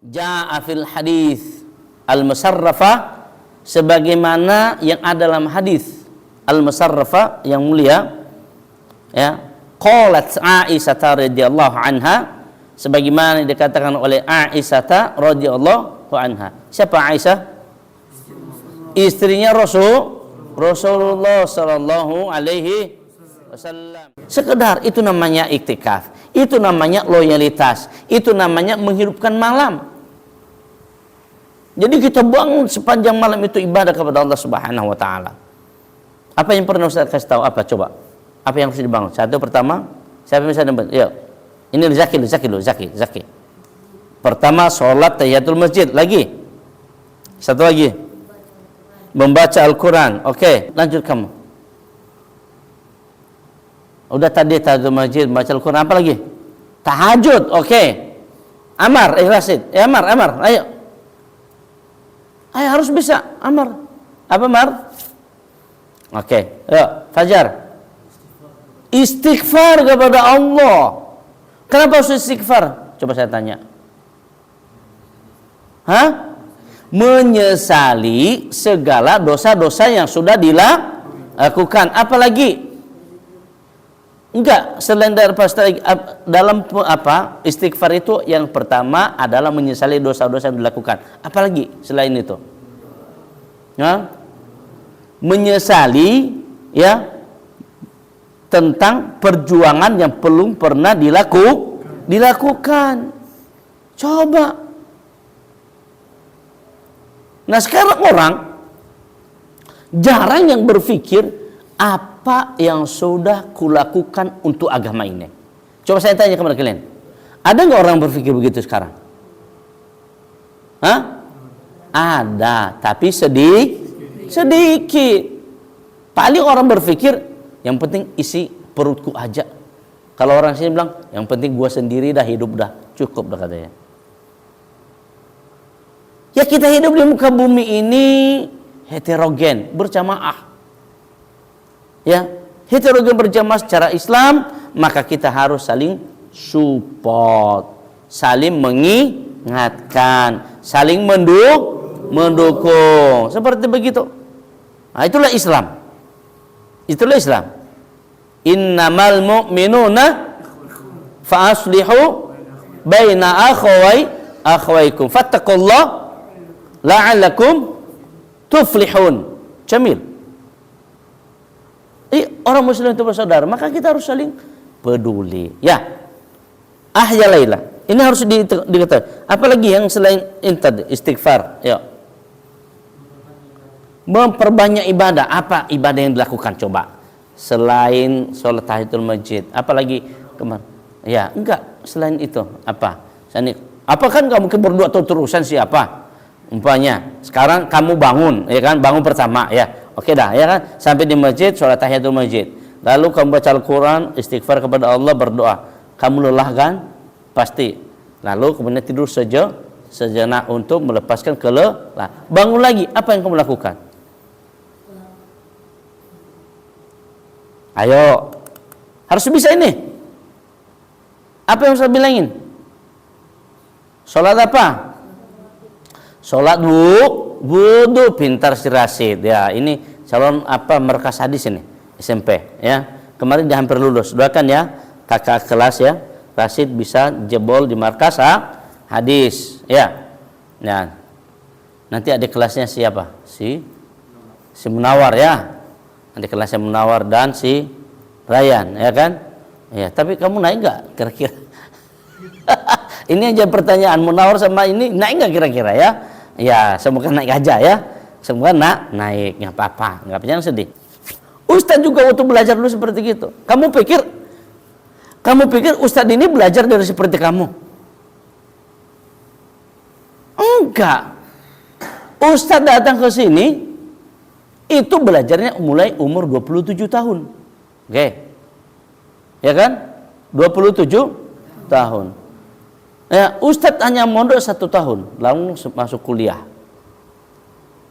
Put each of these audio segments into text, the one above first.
Ja'a fil hadis al-musarrafah, sebagaimana yang ada dalam hadis al-musarrafah yang mulia, ya, qalat Aisyah radhiyallahu anha, sebagaimana dikatakan oleh Aisyah radhiyallahu anha. Siapa Aisyah? Istrinya Rasulullah sallallahu alaihi wasallam. Sekedar itu namanya iktikaf, itu namanya loyalitas, itu namanya menghidupkan malam. Jadi kita bangun sepanjang malam itu ibadah kepada Allah Subhanahu wa taala. Apa yang pernah Ustaz kasih tahu? Apa coba? Apa yang harus dibangun? Satu, pertama, siapa yang bisa dapat? Yuk. Ini Zaki. Pertama, sholat tahiyatul masjid. Lagi. Satu lagi. Membaca Al-Quran. Oke, lanjut kamu. Udah tadi tahiyatul masjid, membaca Al-Quran. Apa lagi? Tahajud. Oke. Amar, Rasid. Amar. Ayo. Ayo harus bisa. Amar. Apa Amar? Oke. Yuk, Fajar. Istighfar kepada Allah. Kenapa harus istighfar? Coba saya tanya. Menyesali segala dosa-dosa yang sudah dilakukan. Apalagi? Enggak, selain dari dalam istighfar itu yang pertama adalah menyesali dosa-dosa yang dilakukan. Apalagi selain itu? Menyesali, ya, tentang perjuangan yang belum pernah dilakukan. Coba. Nah, sekarang orang jarang yang berpikir apa yang sudah kulakukan untuk agama ini. Coba saya tanya kepada kalian, ada nggak orang berpikir begitu sekarang? Ada, tapi sedikit. Paling orang berpikir yang penting isi perutku aja. Kalau orang sini bilang, yang penting gua sendiri dah, hidup dah, cukup dah katanya. Ya, kita hidup di muka bumi ini heterogen, berjamaah. Ya, heterogen berjamaah secara Islam, maka kita harus saling support, saling mengingatkan, saling mendukung. Seperti begitu. Nah, itulah Islam. Innamal mu'minuna fa aslihu baina akhawaykum fattaqullaha la'allakum tuflihun. Jamil. Orang muslim itu bersaudara, maka kita harus saling peduli. Ya. Ya Laila. Ini harus diketahui. Apalagi yang selain istighfar, ya. Memperbanyak ibadah. Apa ibadah yang dilakukan coba? Selain sholat tahiyatul masjid, apalagi kemarin? Ya, enggak. Selain itu apa? Apa kan kamu berdua terusan siapa? Umpamanya sekarang kamu bangun, ya kan? Bangun pertama, ya. Oke dah, ya kan? Sampai di masjid sholat tahiyatul masjid. Lalu kamu baca Al-Quran, istighfar kepada Allah, berdoa. Kamu lelah kan? Pasti. Lalu kemudian tidur sejenak untuk melepaskan kelelahan. Bangun lagi, apa yang kamu lakukan? Ayo, harus bisa ini. Apa yang saya bilangin? Sholat apa? Sholat wudu. Pintar si Rasid. Ya, ini calon markas hadis ini, SMP. Ya, kemarin dia hampir lulus. Doakan ya, kakak kelas ya, Rasid bisa jebol di markas hadis. Ya, nah, nanti adik kelasnya siapa? Si Munawar ya. Nanti kelasnya Munawar dan si Ryan, ya kan? Ya, tapi kamu naik nggak kira-kira? Ini aja pertanyaan, Munawar sama ini naik nggak kira-kira ya? Ya, semoga naik aja ya. Semoga naik, nggak apa-apa, nggak jangan sedih. Ustadz juga waktu belajar dulu seperti gitu. Kamu pikir Ustadz ini belajar dari seperti kamu? Enggak. Ustadz datang ke sini itu belajarnya mulai umur 27 tahun. Oke. Ya kan? 27 tahun. Ya, Ustadz hanya mondok 1 tahun, langsung masuk kuliah.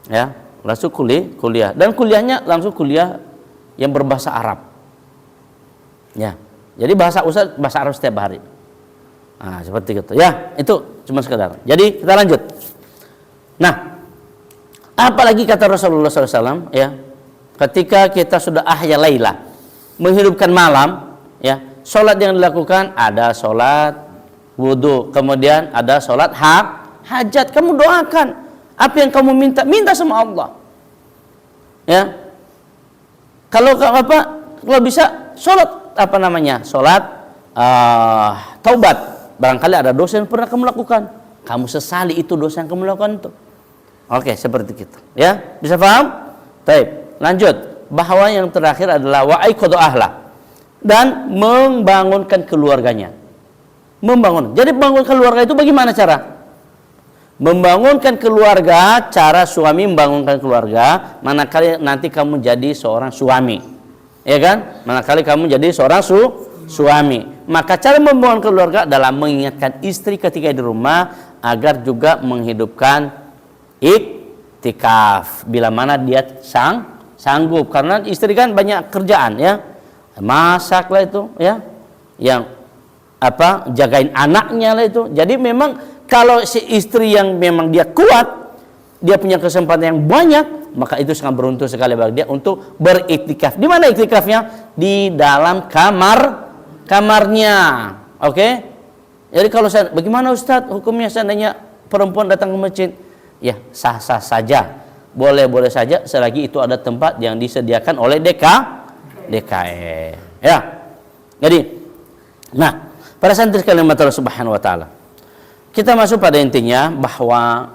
Ya, langsung kuliah. Dan kuliahnya langsung kuliah yang berbahasa Arab. Ya. Jadi bahasa Ustadz bahasa Arab setiap hari. Nah, seperti itu. Ya, itu cuma sekedar. Jadi kita lanjut. Nah, apalagi kata Rasulullah SAW, ya, ketika kita sudah ahya laila, menghidupkan malam, ya, sholat yang dilakukan ada sholat wudhu, kemudian ada sholat hajat. Kamu doakan apa yang kamu minta sama Allah. Ya, kalau bisa sholat sholat taubat. Barangkali ada dosa yang pernah kamu lakukan, kamu sesali itu dosa yang kamu lakukan itu. Oke, seperti itu. Ya, bisa paham? Baik, lanjut. Bahwa yang terakhir adalah wa'iqadu ahla, dan membangunkan keluarganya. Jadi membangun keluarga itu bagaimana cara? Membangunkan keluarga, cara suami membangunkan keluarga, manakala nanti kamu jadi seorang suami. Ya kan? Manakala kamu jadi seorang suami. Maka cara membangun keluarga adalah mengingatkan istri ketika di rumah agar juga menghidupkan iktikaf bila mana dia sanggup, karena istri kan banyak kerjaan, ya, masak lah itu, ya, yang jagain anaknya lah itu. Jadi memang kalau si istri yang memang dia kuat, dia punya kesempatan yang banyak, maka itu sangat beruntung sekali bagi dia untuk beriktikaf. Di mana iktikafnya? Di dalam kamarnya. Oke? Jadi kalau bagaimana Ustadz hukumnya seandainya perempuan datang ke masjid? Ya, sah-sah saja. Boleh-boleh saja selagi itu ada tempat yang disediakan oleh DKE. Ya. Jadi, nah, para santri sekalian Allah Subhanahu wa taala, kita masuk pada intinya bahwa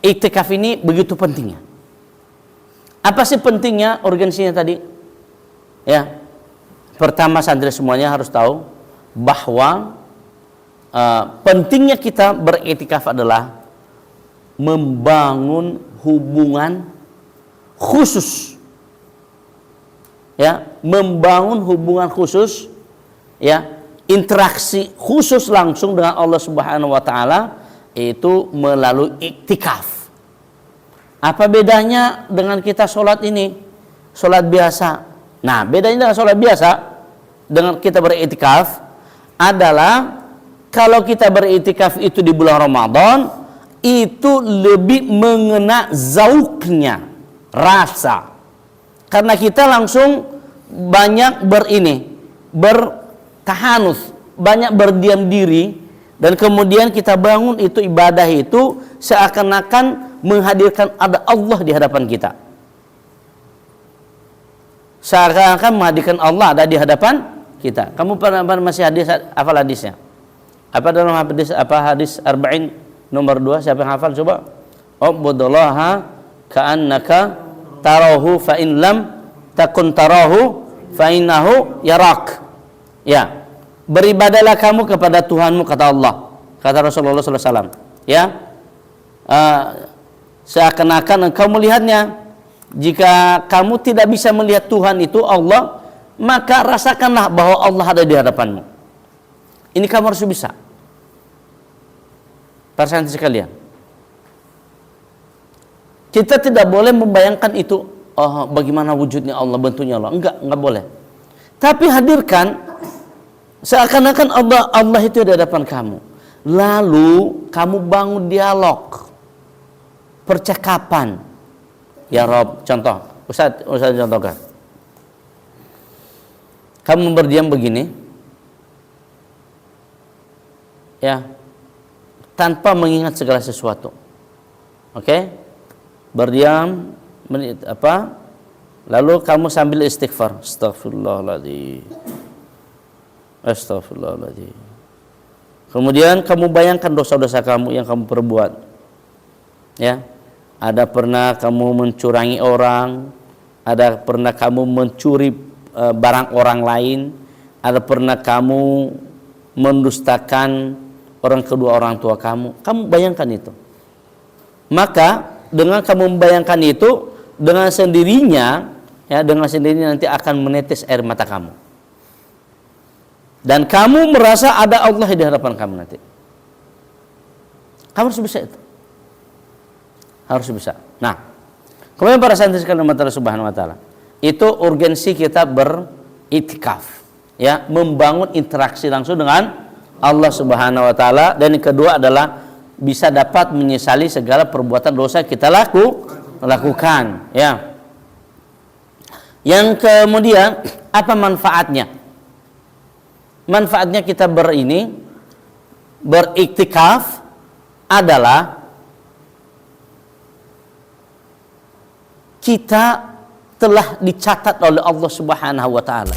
iktikaf ini begitu pentingnya. Apa sih pentingnya, urgensinya tadi? Ya, pertama santri semuanya harus tahu bahwa pentingnya kita beriktikaf adalah membangun hubungan khusus. Ya, membangun hubungan khusus, ya, interaksi khusus langsung dengan Allah Subhanahu wa taala itu melalui iktikaf. Apa bedanya dengan kita sholat ini? Sholat biasa. Nah, bedanya dengan sholat biasa dengan kita beriktikaf adalah kalau kita beriktikaf itu di bulan Ramadan, itu lebih mengena zauknya, rasa. Karena kita langsung banyak bertahanus, banyak berdiam diri, dan kemudian kita bangun itu ibadah itu seakan-akan menghadirkan ada Allah di hadapan kita. Seakan-akan menghadirkan Allah ada di hadapan kita. Kamu pernah masih hafal hadisnya? Apa dalam hadis arba'in nomor 2, siapa yang hafal coba? Ubudullaha ka'annaka tarahu fa in lam takun tarahu fa innahu yarak. Ya, beribadalah kamu kepada Tuhanmu, kata Allah, kata Rasulullah SAW. Ya, seakan-akan engkau melihatnya. Jika kamu tidak bisa melihat Tuhan itu Allah, maka rasakanlah bahwa Allah ada di hadapanmu. Ini kamu harus bisa. Para santri sekalian, kita tidak boleh membayangkan itu, oh, bagaimana wujudnya Allah, bentuknya Allah. Enggak boleh. Tapi hadirkan seakan-akan Allah itu di hadapan kamu. Lalu kamu bangun dialog, percakapan. Ya Rob, contoh, Ustaz contohkan. Kamu berdiam begini, ya, tanpa mengingat segala sesuatu. Oke? Berdiam lalu kamu sambil istighfar, astagfirullahaladzim, astagfirullahaladzim. Kemudian kamu bayangkan dosa-dosa kamu yang kamu perbuat. Ya, ada pernah kamu mencurangi orang, ada pernah kamu mencuri barang orang lain, ada pernah kamu mendustakan kedua orang tua kamu. Kamu bayangkan itu. Maka dengan kamu membayangkan itu, dengan sendirinya nanti akan menetes air mata kamu. Dan kamu merasa ada Allah di hadapan kamu nanti. Kamu harus bisa itu. Harus bisa. Nah, kemudian para santri sekalian Allah Subhanahu wa taala, itu urgensi kita Iktikaf, ya, membangun interaksi langsung dengan Allah Subhanahu wa taala. Dan yang kedua adalah bisa dapat menyesali segala perbuatan dosa kita lakukan, ya. Yang kemudian apa manfaatnya? Manfaatnya kita beriktikaf adalah kita telah dicatat oleh Allah Subhanahu wa taala.